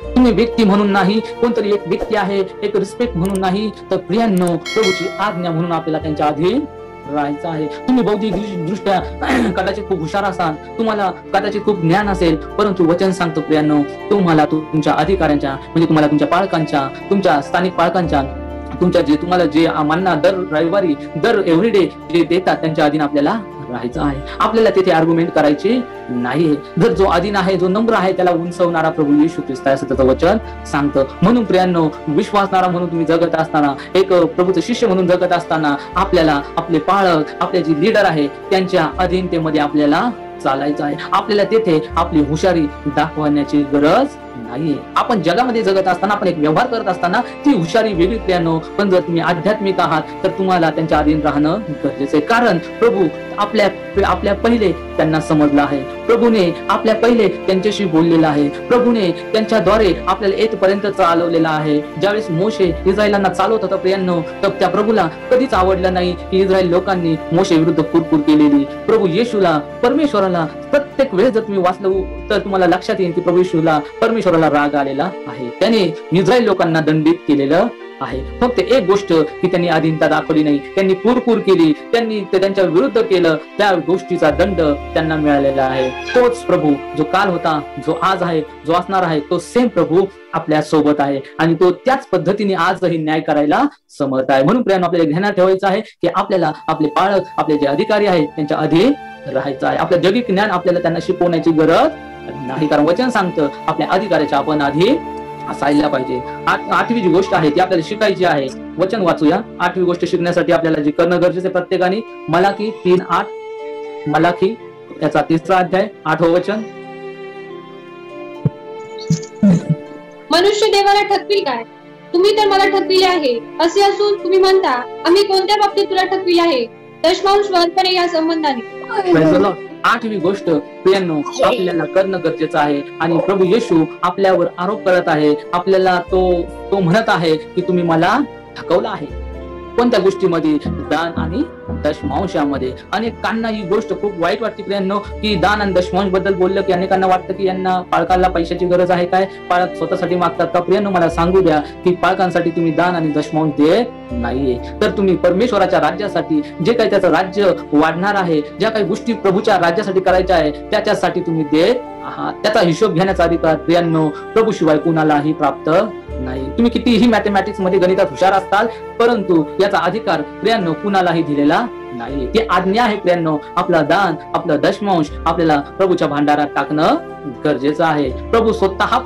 तुम्ही व्यक्ती म्हणून नाही, कोणतरी एक व्यक्ती आहे, एक रिस्पेक्ट म्हणून नाही, तर प्रियांनो प्रभूची आज्ञा म्हणून आपल्याला त्यांच्या अधीन राहायचं आहे. तुम्ही बौद्धिक दृष्ट्या कदाचित खूप हुशार असाल, तुम्हाला कदाचित खूप ज्ञान असेल, परंतु वचन सांगतो प्रियांनो तुम्हाला तुमच्या अधिकाऱ्यांच्या म्हणजे तुम्हाला तुमच्या पालकांच्या, तुमच्या स्थानिक पालकांच्या, तुमच्या जे तुम्हाला जे मानना दर रविवारी दर एव्हरीडे जे देतात त्यांच्या अधीन आपल्याला राहायचं आहे. आपल्याला तिथे आर्ग्युमेंट करायची नाही. जर जो अधीन आहे, जो नम्र आहे, त्याला उंचवणारा प्रभू येशू ख्रिस्त आहे असं त्याचं वचन सांगतं. म्हणून प्रियांनो विश्वासणारा म्हणून तुम्ही जगत असताना, एक प्रभूचे शिष्य म्हणून जगत असताना आपल्याला आपले पाळक, आपले जे लीडर आहे त्यांच्या अधीनतेमध्ये आपल्याला चालायचं आहे. आपल्याला तेथे आपली हुशारी दाखवण्याची गरज नाहीये. आपण जगामध्ये जगत असताना, आपण एक व्यवहार करत असताना ती हुशारी वेगळी प्रियांनो, पण जर तुम्ही आध्यात्मिक आहात तर तुम्हाला त्यांच्या अधीन राहणं गरजेचं आहे. कारण प्रभू आपल्या पहिले त्यांना समजलं आहे, प्रभूने आपल्या पहिले त्यांच्याशी बोललेलं आहे, प्रभूने त्यांच्याद्वारे आपल्याला येथपर्यंत चालवलेलं आहे. ज्यावेळेस मोशे इस्रायलांना चालवत होता प्रियांनो, तर त्या प्रभूला कधीच आवडलं नाही की इस्रायल लोकांनी मोशे विरुद्ध कुरकुर केलेली. प्रभू येशूला, परमेश्वराला प्रत्येक वेळेस जर तुम्ही वाचलं तर तुम्हाला लक्षात येईल की प्रभू येशूला परमेश्वर परमेश्वराला राग आलेला आहे, त्याने इस्रायल लोकांना दंडित केलेलं आहे. फक्त एक गोष्ट की त्यांनी अधीनता दाखवली नाही, त्यांनी कुरकुर केली, त्यांनी त्यांच्या विरुद्ध केलं, त्या गोष्टीचा दंड त्यांना मिळालेला आहे. तोच प्रभू जो काल होता, जो आज आहे, जो असणार आहे, तो सेम प्रभू आपल्या सोबत आहे आणि तो त्याच पद्धतीने आजही न्याय करायला समर्थ आहे. म्हणून प्रियांनो, आपल्याला ध्यानात ठेवायचं आहे की आपल्याला आपले पालक, आपले जे अधिकारी आहेत त्यांच्या अधीन राहायचं आहे. आपलं जगिक ज्ञान आपल्याला त्यांना शिकवण्याची गरज नाही, कारण वचन सांगतं आपल्या अधिकाऱ्याच्या आपण आधी असायला पाहिजे. आठवी जी गोष्ट आहे ती आपल्याला शिकायची आहे. वचन वाचूया. आठवी गोष्ट शिकण्यासाठी आपल्याला जे करणं गरजेचं आहे प्रत्येकाने, मलाकी 3:8, मलाकी याचा 3रा अध्याय 8वं वचन. मनुष्य देवाला ठकविल काय? तुम्ही तर मला ठकविले आहे. असे असून तुम्ही म्हणता, आम्ही कोणत्या बाबतीत तुला ठकविले आहे? दशमांश वर्तने या संबंधाने. आठवी गोष्ट प्रियांनो आपल्याला करणं गरजेचं आहे. आणि प्रभू येशू आपल्यावर आरोप करत आहे, आपल्याला तो म्हणत आहे की तुम्ही मला ठकवलं आहे. कोणत्या गोष्टीमध्ये? दान आणि दशमांशामध्ये. अनेकांना ही गोष्ट खूप वाईट वाटते प्रियांनो, की दान आणि दशमांश बद्दल बोललं की अनेकांना वाटतं की यांना पालकांना पैशाची गरज आहे काय, पालक स्वतःसाठी मागतात का? प्रियांनो, मला सांगू द्या की पालकांसाठी तुम्ही दान आणि दशमांश देत नाहीये, तर तुम्ही परमेश्वराच्या राज्यासाठी जे काही त्याचं राज्य वाढणार आहे, ज्या काही गोष्टी प्रभूच्या राज्यासाठी करायच्या आहे त्याच्यासाठी तुम्ही देत आहात. त्याचा हिशोब घेण्याचा अधिकार प्रियांनो प्रभू शिवाय कुणालाही प्राप्त नाही. तुम्ही कितीही मॅथमॅटिक्स मध्ये गणितात हुशार असताल, परंतु याचा अधिकार प्रियांनो कुणालाही दिलेला नाही. ती आज्ञा आहे प्रियांनो. आपला दान, आपला दशमांश आपल्याला प्रभूच्या भांडारात टाकणं गरजेचं आहे. प्रभू स्वतः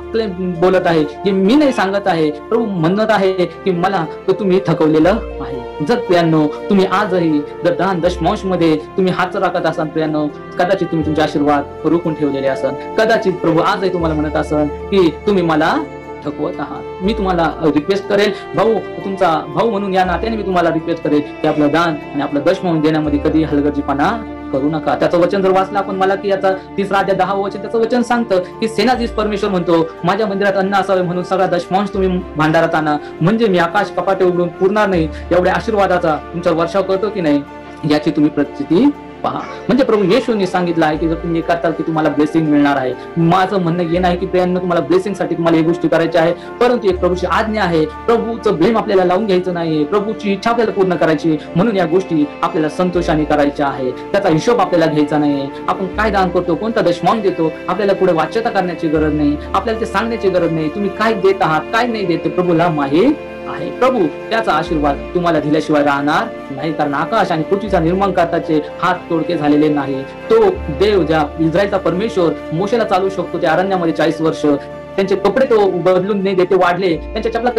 बोलत आहे की मी नाही सांगत आहे, प्रभू म्हणत आहे की मला तुम्ही थकवलेलं आहे. जर प्रियांनो तुम्ही आजही जर दान दशमांश मध्ये तुम्ही हात राखत असाल प्रियांनो, कदाचित तुम्ही तुमचे आशीर्वाद रोखून ठेवलेले असाल. कदाचित प्रभू आजही तुम्हाला म्हणत असाल की तुम्ही मला थकवत आहात. मी तुम्हाला रिक्वेस्ट करेल, भाऊ, तुमचा भाऊ म्हणून या नात्याने मी तुम्हाला रिक्वेस्ट करेल की आपलं दान आणि आपलं दशमांश देण्यामध्ये कधी हलगर्जीपणा करू नका. त्याचं वचन जर वाचलं आपण, मला की याचा 3रा अध्याय 10वं वचन, त्याचं वचन सांगतं की सेनाधीश परमेश्वर म्हणतो, माझ्या मंदिरात अन्न असावे म्हणून सगळा दशमांश तुम्ही भांडारात आणा, म्हणजे मी आकाश कपाटे उघडून पुरणार नाही. एवढ्या आशीर्वादाचा तुमच्यावर वर्षाव करतो की नाही याची तुम्ही प्रचिती पहा. म्हणजे प्रभू येशूने सांगितलं आहे की जर तुम्ही करताल की तुम्हाला ब्लेसिंग मिळणार आहे. माझं म्हणणं हे नाही की प्रियांनो तुम्हाला ब्लेसिंग साठी तुम्हाला हे गोष्टी करायच्या आहे, परंतु एक प्रभूची आज्ञा आहे. प्रभूचं ब्लेम आपल्याला लावून घ्यायचं नाहीये, प्रभूची इच्छा आपल्याला पूर्ण करायची, म्हणून या गोष्टी आपल्याला संतोषाने करायच्या आहे. त्याचा हिशोब आपल्याला घ्यायचा नाहीये. आपण काय दान करतो, कोणता दशमांश देतो, आपल्याला पुढे वाच्यता करण्याची गरज नाही, आपल्याला ते सांगण्याची गरज नाही. तुम्ही काय देत आहात, काय नाही देते, प्रभूला माहित आहे. प्रभू त्याचा आशीर्वाद तुम्हाला दिल्याशिवाय राहणार नाही, कारण आकाश आणि पृथ्वीचा निर्माण करताचे हात तोडके झालेले नाही. तो देव ज्या इस्रायलचा परमेश्वर मोशेला चालू शकतो, त्या अरण्यामध्ये 40 वर्ष त्यांचे कपडे तो बदलून नाही देते वाढले, त्यांच्या चपला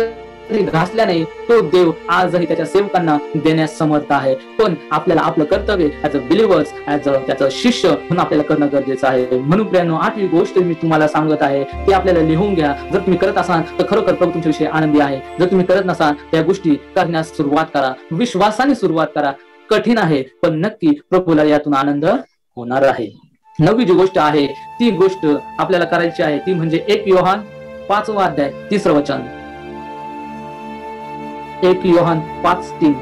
घासल्या नाही, तो देव आजही त्याच्या सेवकांना देण्यास समर्थ आहे. पण आपल्याला आपलं कर्तव्य as a Believers, as a त्याचं शिष्य म्हणून आपल्याला करणं गरजेचं आहे. म्हणून प्रियांनो 8वी गोष्ट मी तुम्हाला सांगत आहे ती आपल्याला लिहून घ्या. जर तुम्ही करत असाल तर खरोखर प्रभू तुमच्याविषयी आनंदी आहे. जर तुम्ही करत नसाल त्या गोष्टी करण्यास सुरुवात करा, विश्वासाने सुरुवात करा. कठीण आहे पण नक्की प्रभूला यातून आनंद होणार आहे. 9वी जी गोष्ट आहे ती गोष्ट आपल्याला करायची आहे ती म्हणजे 1 योहान 5वा अध्याय 3रं वचन. 1 योहान 5:3.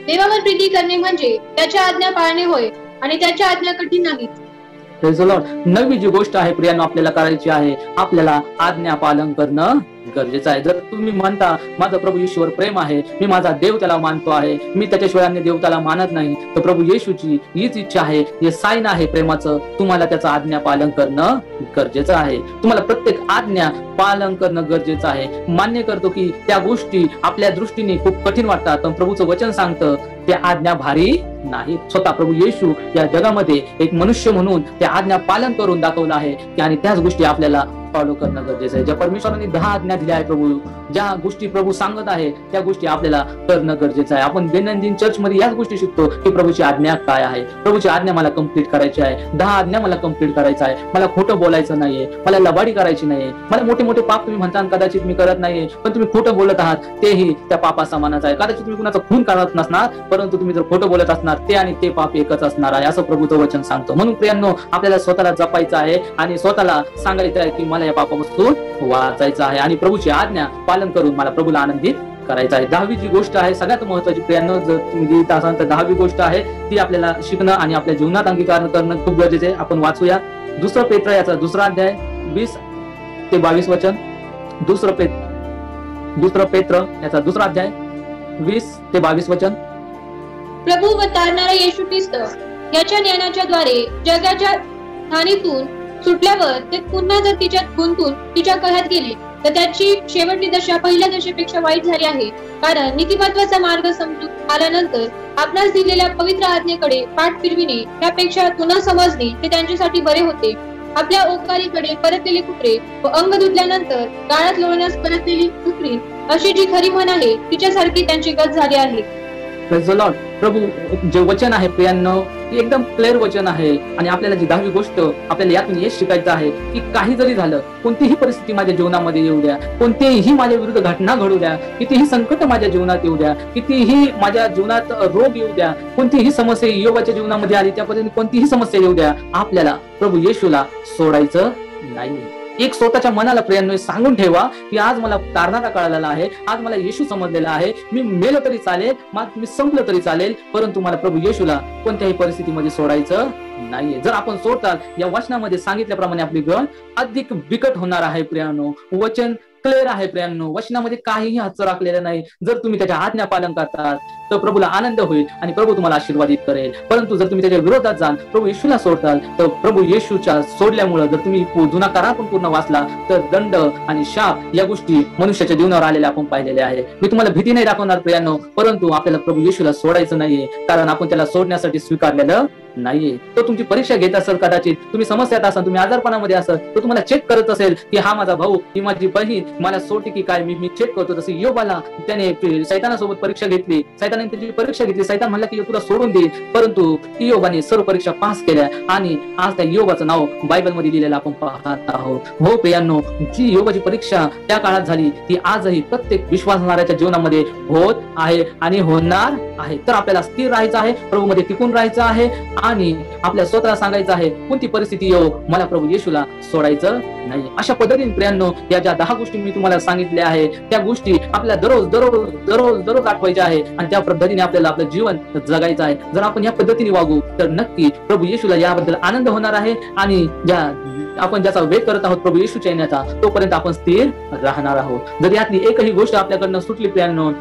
देवावर प्रीती करणे म्हणजे त्याच्या आज्ञा पाळणे होय, आणि त्याच्या आज्ञा कठीण नाहीत. 9वी जी गोष्ट आहे प्रियांनो आपल्याला करायची आहे, आपल्याला आज्ञा पालन करणं गरजेचं आहे. जर तुम्ही म्हणता माझा प्रभू येशूवर प्रेम आहे, मी माझा देव त्याला मानतो आहे, मी त्याच्याशिवाय अन्य देव त्याला मानत नाही, तर प्रभू येशूची हीच इच्छा आहे, हे साईन आहे प्रेमाचं, तुम्हाला त्याचं आज्ञा पालन करणं गरजेचं आहे. तुम्हाला प्रत्येक आज्ञा पालन करणं गरजेचं आहे. मान्य करतो की त्या गोष्टी आपल्या दृष्टीने खूप कठीण वाटतात, पण प्रभूचं वचन सांगतं त्या आज्ञा भारी नाही. स्वतः प्रभू येशू या जगामध्ये एक मनुष्य म्हणून त्या आज्ञा पालन करून दाखवलं आहे, आणि त्याच गोष्टी आपल्याला फॉलो करणं गरजेचं आहे. ज्या परमेश्वराने 10 आज्ञा दिल्या आहे, प्रभू ज्या गोष्टी प्रभू सांगत आहे त्या गोष्टी आपल्याला करणं गरजेचं आहे. आपण दैनंदिन चर्च मध्ये याच गोष्टी शिकतो की प्रभूची आज्ञा काय आहे. प्रभूची आज्ञा मला कंप्लीट करायची आहे, 10 आज्ञा मला कंप्लीट करायचं आहे. मला खोटं बोलायचं नाहीये, मला लबाडी करायची नाहीये. मला मोठे मोठे पाप तुम्ही म्हणता कदाचित मी करत नाहीये, पण तुम्ही खोटं बोलत आहात तेही त्या पापा समानच आहे. कदाचित तुम्ही कुणाचा खून करत नसणार, परंतु तुम्ही जर खोटं बोलत असणार ते आणि ते पाप एकच असणार आहे, असं प्रभूचं वचन सांगतो. म्हणून प्रियांनो आपल्याला स्वतःला जपायचं आहे आणि स्वतःला सांगायचं आहे की मला या पापापासून वाचायचं आहे, आणि प्रभूची आज्ञा पालन करून मला प्रभूला आनंदित करायचा आहे. 10वी जी गोष्ट आहे सगळ्यात महत्वाची प्रियांनो, जर तुम्ही लिहित असाल तर 10वी गोष्ट आहे ती आपल्याला शिकणं आणि आपल्या जीवनात अंगीकार करणं खूप गरजेचे आहे. आपण वाचूया 2 पेत्र याचा 2 अध्याय 20 ते 22 वचन. 2 पेत्र याचा 2 अध्याय 20 ते 22 वचन. प्रभू व तारणारा येशू ख्रिस्त याच्या ज्ञानाच्या द्वारे जगाच्या हानीतून सुटल्यावर ते पुन्हा जर तिच्यात गुंतून तिच्या कळ्यात गेले तर त्याची शेवटची दशा पहिल्या दशेपेक्षा वाईट झाली आहे. कारण नीतिमत्वाचा मार्ग समजून आल्यानंतर आपणास दिलेल्या पवित्र आज्ञेकडे पाठ फिरविणे त्यापेक्षा पुन्हा समजणे हे त्यांच्यासाठी बरे होते. आपल्या ओकारीकडे परतलेले कुत्रे व अंग धुतल्यानंतर गाळात लोळण्यास परतलेली कुत्री अशी जी खरी म्हण आहे तिच्यासारखी त्यांची गत झाली आहे. Praise the Lord. प्रभू जे वचन आहे प्रियांनो ते एकदम क्लिअर वचन आहे आणि आपल्याला जी 10वी गोष्ट आपल्याला यातून हेच शिकायचं आहे की काही जरी झालं, कोणतीही परिस्थिती माझ्या जीवनामध्ये येऊ द्या, कोणतेही माझ्या विरुद्ध घटना घडू द्या, कितीही संकट माझ्या जीवनात येऊ द्या, कितीही माझ्या जीवनात रोग येऊ द्या, कोणतीही समस्या योबाच्या जीवनामध्ये आली त्यापर्यंत कोणतीही समस्या येऊ द्या, आपल्याला प्रभू येशूला सोडायचं नाही. एक स्वतःच्या मनाला प्रियांनो सांगून ठेवा की आज मला तारणारा कळालेला आहे, आज मला येशू समजलेला आहे, मी मेलो तरी चालेल, मी संपलं तरी चालेल, परंतु मला प्रभू येशूला कोणत्याही परिस्थितीमध्ये सोडायचं नाहीये. जर आपण सोडताल या वचनामध्ये सांगितल्याप्रमाणे आपली गण अधिक बिकट होणार आहे. प्रियांनो वचन क्लिअर आहे प्रियांनो, वचनामध्ये काहीही हात राखलेलं नाही. जर तुम्ही त्याच्या आज्ञा पालन करतात तर प्रभूला आनंद होईल आणि प्रभू तुम्हाला आशीर्वादित करेल. परंतु जर तुम्ही त्याच्या विरोधात जाल, प्रभू येशूला सोडताल, तर प्रभू येशूच्या सोडल्यामुळे जर तुम्ही जुना करार पण पूर्ण वाचला तर दंड आणि शाप या गोष्टी मनुष्याच्या जीवनावर आलेल्या आपण पाहिलेल्या आहे. मी तुम्हाला भीती नाही दाखवणार प्रियांनो, परंतु आपल्याला प्रभू येशूला सोडायचं नाहीये, कारण आपण त्याला सोडण्यासाठी स्वीकारलेलं नाहीये. तो तुमची परीक्षा घेत असेल, कदाचित तुम्ही समस्यात असाल, तुम्ही आजारपणामध्ये असाल, तो तुम्हाला चेक करत असेल की हा माझा भाऊ ही माझी बहीण मला सोडते की काय, मी चेक करतो. तसे योबाला त्याने सैतानासोबत परीक्षा घेतली, सैतानाने त्याची परीक्षा घेतली, सैतान म्हणला की तुला सोडून देईल, परंतु योबाने सर्व परीक्षा पास केल्या आणि आज त्या योबाचं नाव बायबल मध्ये लिहिलेलं आपण पाहत आहोत. हो प्रियांनो, जी योबाची परीक्षा त्या काळात झाली ती आजही प्रत्येक विश्वासणाऱ्याच्या जीवनामध्ये होत आहे आणि होणार आहे. तर आपल्याला स्थिर राहायचं आहे, प्रभूमध्ये टिकून राहायचं आहे आणि आपल्या स्वतःला सांगायचं आहे कोणती परिस्थिती येऊ मला प्रभू येशूला सोडायचं नाही. अशा पद्धतीने प्रियांनो या ज्या 10 गोष्टी मी तुम्हाला सांगितल्या आहे त्या गोष्टी आपल्याला दररोज आठवायच्या आहे आणि त्या पद्धतीने आपल्याला आपलं जीवन जगायचं आहे. जर आपण या पद्धतीने वागू तर नक्की प्रभू येशूला याबद्दल आनंद होणार आहे आणि आपण ज्याचा वेग करत आहोत प्रभू येशूच्या येण्याचा, तोपर्यंत आपण स्थिर राहणार आहोत. जर यातली एकही गोष्ट आपल्याकडनं सुटली प्रियांनो,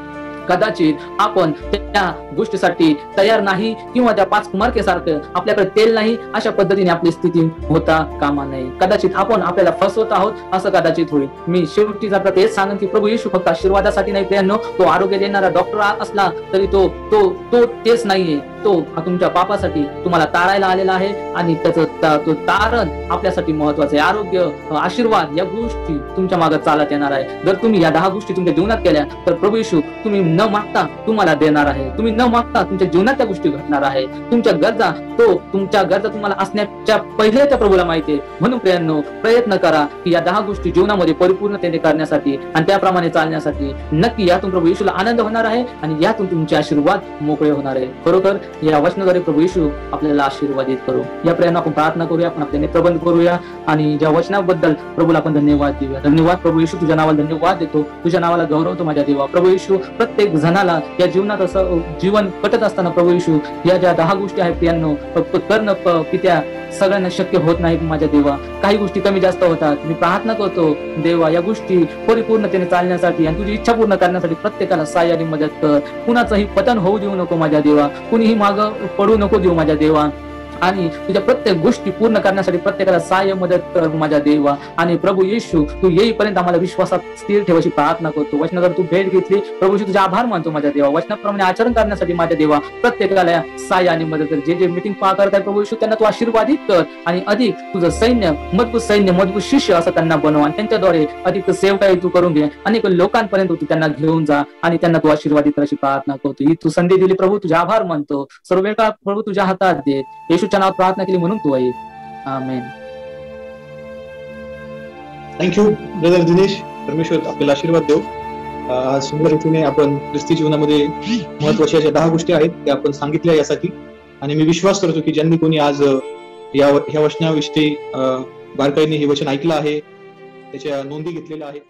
कदाचित आपण त्या गोष्टीसाठी तयार नाही किंवा त्या 5 कुमारकेसारखं आपल्याकडे तेल नाही अशा पद्धतीने आपली स्थिती होता कामा नये. कदाचित आपण आपल्याला फसवत आहोत असं कदाचित होईल. मी शेवटी तेच सांगेन की प्रभू येशू फक्त आशीर्वादासाठी नाही प्रियांनो, तो आरोग्य देणारा डॉक्टर असला तरी तो तेच नाहीये, तो तुमच्या पापासाठी तुम्हाला तारायला आलेला आहे आणि त्याचं तो तारण आपल्यासाठी महत्वाचं आहे. आरोग्य, आशीर्वाद या गोष्टी तुमच्या मागे चालत येणार आहे. जर तुम्ही या 10 गोष्टी तुमच्या जीवनात केल्या तर प्रभू येशू तुम्ही न मागता तुम्हाला देणार आहे. तुम्ही न मागता तुमच्या जीवनात त्या गोष्टी घडणार आहे. तुमच्या गरजा तुम्हाला असण्याच्या पहिले त्या प्रभूला माहिती आहे. म्हणून प्रियांनो प्रयत्न करा की या 10 गोष्टी जीवनामध्ये परिपूर्णतेने करण्यासाठी आणि त्याप्रमाणे चालण्यासाठी. नक्की यातून प्रभू येशूला आनंद होणार आहे आणि यातून तुमचे आशीर्वाद मोकळे होणार आहे. खरोखर या वचनाद्वारे प्रभू येशू आपल्याला आशीर्वादित करू. या प्रियांनो आपण प्रार्थना करूया, आपण आपले नेत्र बंद करूया आणि ज्या वचनाबद्दल प्रभूला आपण धन्यवाद देऊया. धन्यवाद प्रभू येशू, तुझ्या नावाला धन्यवाद देतो, तुझ्या नावाला गौरवतो माझ्या देवा. प्रभू येशू प्रत्येक जणाला या जीवनात असं जीवन कटत असताना प्रभू येशू या ज्या 10 गोष्टी आहेत प्रियांनो करणं की त्या सगळ्यांना शक्य होत नाहीत माझ्या देवा. काही गोष्टी कमी जास्त होतात. मी प्रार्थना करतो देवा या गोष्टी परिपूर्णतेने चालण्यासाठी आणि तुझी इच्छा पूर्ण करण्यासाठी प्रत्येकाला सहाय्य आणि मदत कर. कुणाचंही पतन होऊ देऊ नको माझ्या देवा, कुणीही मागं पडू नको देऊ माझ्या देवा आणि तुझ्या प्रत्येक गोष्टी पूर्ण करण्यासाठी प्रत्येकाला सहाय्य मदत कर माझ्या देवा. आणि प्रभू येशू तू येईपर्यंत आम्हाला विश्वासात स्थिर ठेवायची प्रार्थना करतो. वचनावर तू भेट घेतली प्रभू येशू, तुझे आभार मानतो माझ्या देवा. वचनाप्रमाणे आचरण करण्यासाठी माझ्या देवा प्रत्येकाला सहाय्य आणि मदत कर. जे मीटिंग करत आहे प्रभू येशू त्यांना तू आशीर्वादित कर आणि अधिक तुझं सैन्य, मजबूत शिष्य असं त्यांना बनव आणि त्यांच्याद्वारे अधिक सेवकाई तू करून घे. अनेक लोकांपर्यंत तू त्यांना घेऊन जा आणि त्यांना तू आशीर्वादित करायची प्रार्थना करतो. ही तू संधी दिली प्रभू, तुझे आभार मानतो. सर्व वेळ का प्रभू तुझ्या हातात दे. येशूच्या नावात प्रार्थना केली म्हणून तू ऐक. आमेन. Thank you brother Dinesh. परमेश्वर आपल्याला आशीर्वाद देऊ. आज सुंदर रीतीने आपण ख्रिस्ती जीवनामध्ये महत्वाच्या ज्या 10 गोष्टी आहेत त्या आपण सांगितल्या यासाठी. आणि मी विश्वास करतो की ज्यांनी कोणी आज ह्या वचनाविषयी बारकाईने हे वचन ऐकलं आहे, त्याच्या नोंदी घेतलेल्या आहेत.